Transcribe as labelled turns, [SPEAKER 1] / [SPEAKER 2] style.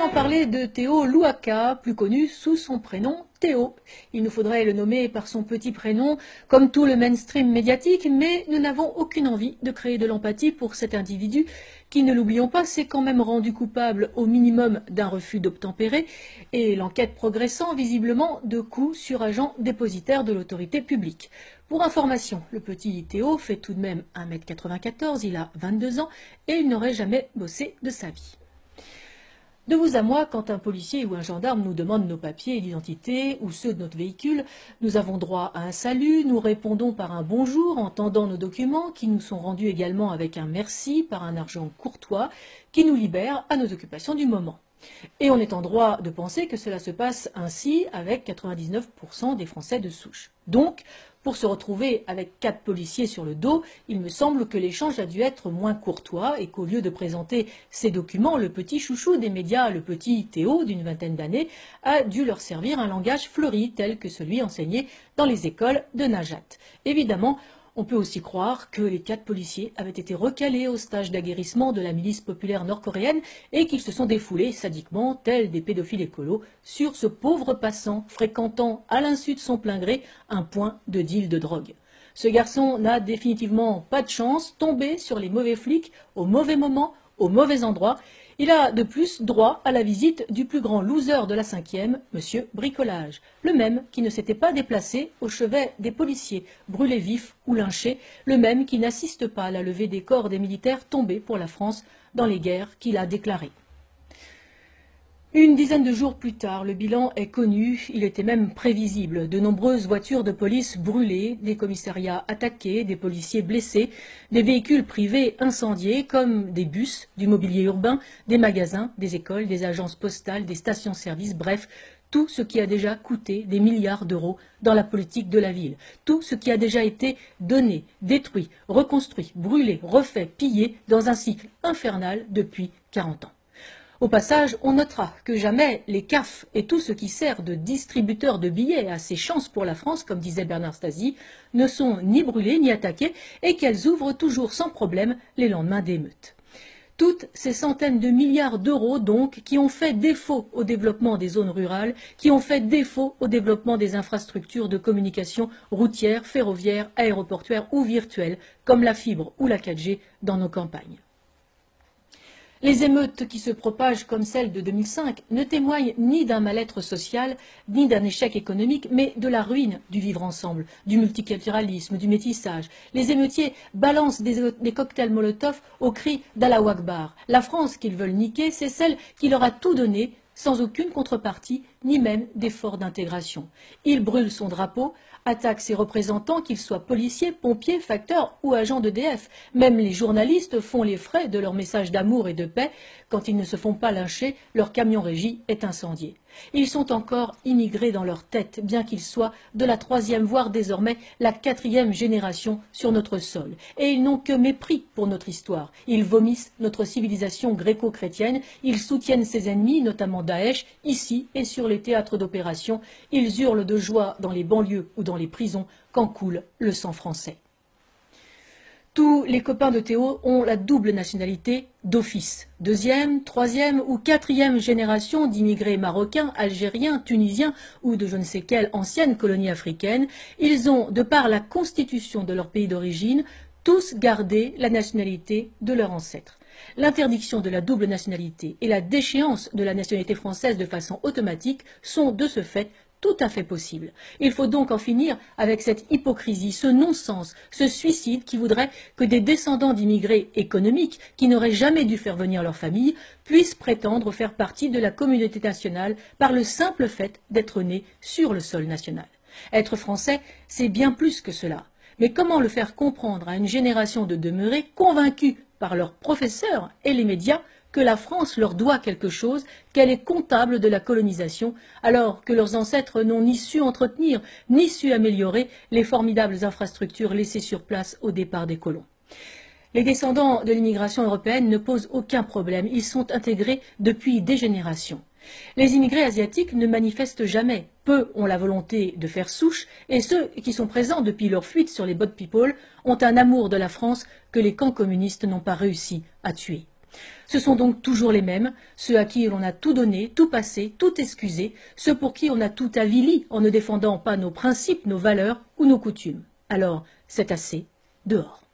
[SPEAKER 1] maintenant parler de Théo Louaka, plus connu sous son prénom Théo. Il nous faudrait le nommer par son petit prénom, comme tout le mainstream médiatique, mais nous n'avons aucune envie de créer de l'empathie pour cet individu qui, ne l'oublions pas, s'est quand même rendu coupable au minimum d'un refus d'obtempérer et l'enquête progressant visiblement de coups sur agents dépositaires de l'autorité publique. Pour information, le petit Théo fait tout de même 1,94 m, il a 22 ans et il n'aurait jamais bossé de sa vie. De vous à moi, quand un policier ou un gendarme nous demande nos papiers d'identité ou ceux de notre véhicule, nous avons droit à un salut, nous répondons par un bonjour en tendant nos documents qui nous sont rendus également avec un merci par un argent courtois qui nous libère à nos occupations du moment. Et on est en droit de penser que cela se passe ainsi avec 99% des Français de souche. Donc, pour se retrouver avec 4 policiers sur le dos, il me semble que l'échange a dû être moins courtois et qu'au lieu de présenter ces documents, le petit chouchou des médias, le petit Théo d'une vingtaine d'années, a dû leur servir un langage fleuri tel que celui enseigné dans les écoles de Najat. Évidemment, on peut aussi croire que les 4 policiers avaient été recalés au stage d'aguerrissement de la milice populaire nord-coréenne et qu'ils se sont défoulés sadiquement, tels des pédophiles écolos, sur ce pauvre passant fréquentant à l'insu de son plein gré un point de deal de drogue. Ce garçon n'a définitivement pas de chance, tombé sur les mauvais flics au mauvais moment, au mauvais endroit. Il a de plus droit à la visite du plus grand loser de la 5e, Monsieur Bricolage, le même qui ne s'était pas déplacé au chevet des policiers, brûlés vifs ou lynchés, le même qui n'assiste pas à la levée des corps des militaires tombés pour la France dans les guerres qu'il a déclarées. Une dizaine de jours plus tard, le bilan est connu, il était même prévisible. De nombreuses voitures de police brûlées, des commissariats attaqués, des policiers blessés, des véhicules privés incendiés comme des bus, du mobilier urbain, des magasins, des écoles, des agences postales, des stations-service, bref, tout ce qui a déjà coûté des milliards d'euros dans la politique de la ville. Tout ce qui a déjà été donné, détruit, reconstruit, brûlé, refait, pillé dans un cycle infernal depuis 40 ans. Au passage, on notera que jamais les CAF et tout ce qui sert de distributeur de billets à ces chances pour la France, comme disait Bernard Stasi, ne sont ni brûlés ni attaqués et qu'elles ouvrent toujours sans problème les lendemains d'émeutes. Toutes ces centaines de milliards d'euros, donc, qui ont fait défaut au développement des zones rurales, qui ont fait défaut au développement des infrastructures de communication routières, ferroviaires, aéroportuaires ou virtuelles, comme la fibre ou la 4G dans nos campagnes. Les émeutes qui se propagent comme celle de 2005 ne témoignent ni d'un mal-être social, ni d'un échec économique, mais de la ruine du vivre ensemble, du multiculturalisme, du métissage. Les émeutiers balancent des cocktails Molotov au cri d'Allahu Akbar. La France qu'ils veulent niquer, c'est celle qui leur a tout donné, sans aucune contrepartie, ni même d'effort d'intégration. Ils brûlent son drapeau, attaquent ses représentants, qu'ils soient policiers, pompiers, facteurs ou agents d'EDF. Même les journalistes font les frais de leur message d'amour et de paix. Quand ils ne se font pas lyncher, leur camion régie est incendié. Ils sont encore immigrés dans leur tête, bien qu'ils soient de la 3e, voire désormais la 4e génération sur notre sol. Et ils n'ont que mépris pour notre histoire. Ils vomissent notre civilisation gréco-chrétienne. Ils soutiennent ses ennemis, notamment Daesh, ici et sur les théâtres d'opération. Ils hurlent de joie dans les banlieues ou dans les prisons quand coule le sang français. Tous les copains de Théo ont la double nationalité d'office. 2e, 3e ou 4e génération d'immigrés marocains, algériens, tunisiens ou de je ne sais quelle ancienne colonie africaine. Ils ont, de par la constitution de leur pays d'origine, tous gardé la nationalité de leurs ancêtres. L'interdiction de la double nationalité et la déchéance de la nationalité française de façon automatique sont de ce fait tout à fait possible. Il faut donc en finir avec cette hypocrisie, ce non-sens, ce suicide qui voudrait que des descendants d'immigrés économiques qui n'auraient jamais dû faire venir leur famille puissent prétendre faire partie de la communauté nationale par le simple fait d'être nés sur le sol national. Être français, c'est bien plus que cela. Mais comment le faire comprendre à une génération de demeurés convaincus par leurs professeurs et les médias que la France leur doit quelque chose, qu'elle est comptable de la colonisation, alors que leurs ancêtres n'ont ni su entretenir, ni su améliorer les formidables infrastructures laissées sur place au départ des colons. Les descendants de l'immigration européenne ne posent aucun problème, ils sont intégrés depuis des générations. Les immigrés asiatiques ne manifestent jamais, peu ont la volonté de faire souche, et ceux qui sont présents depuis leur fuite sur les boat people ont un amour de la France que les camps communistes n'ont pas réussi à tuer. Ce sont donc toujours les mêmes, ceux à qui l'on a tout donné, tout passé, tout excusé, ceux pour qui on a tout avili en ne défendant pas nos principes, nos valeurs ou nos coutumes. Alors, c'est assez, dehors.